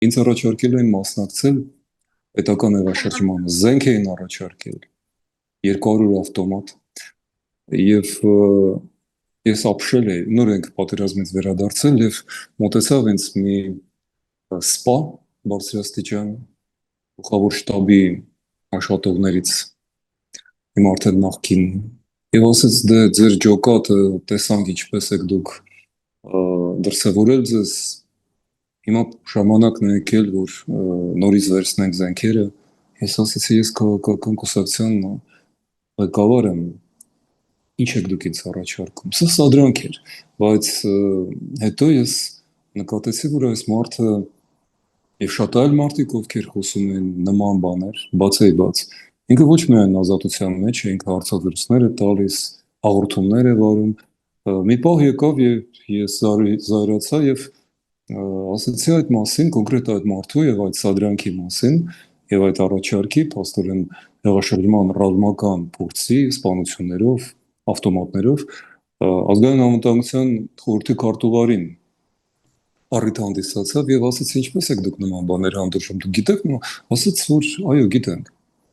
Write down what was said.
Ինձ առաջարկել էին մասնակցել պետական հեղաշրջմանը, զենք էին առաջարկել, 200 ավտոմատ, և ես ապշել էի, նոր ենք պատերազմից վերադարձել և մոտեցավ ինձ մի սպա բարձրաստիճան գլխավոր շտաբի աշխատողներից, իմ արդեն նախկին, և ասեց, դե ձեր ջոկատը տեսանք ինչպես եք դուք դրսևորել ձեզ, հիմա ժամանակն է եկել, որ նորից վերցնենք զենքերը, ես ասեցի, ես քաղաքական կուսակցության ղեկավար եմ, ինչ եք դուք ինձ առաջարկում, սա սադրանք էր, բայց հետո ես նկատեցի, որ այս մարդը և շատ այլ մարդիկ, ովքեր խոսում էին նման բաներ, բացեիբաց, ինքը ոչ միայն ազատության մեջ է, ինքը հարցազրույցներ է տալիս, հաղորդումներ է վարում, մի պահ եկավ և ես զայրացա և ասեցի այդ մասին, կոնկրետ այդ մարդու և այդ սադրանքի մասին և այդ առաջարկի, փաստորեն հեղաշրջման ռազմական փորձի, սպանություններով, ավտոմատներով, ազգային անվտանգության խորհրդի քարտուղարին առիթ հանդիսացավ և ասեց, ինչպես եք դուք նման բաներ հանդուրժում, դուք գիտեք, ասեց, որ այո, գիտենք։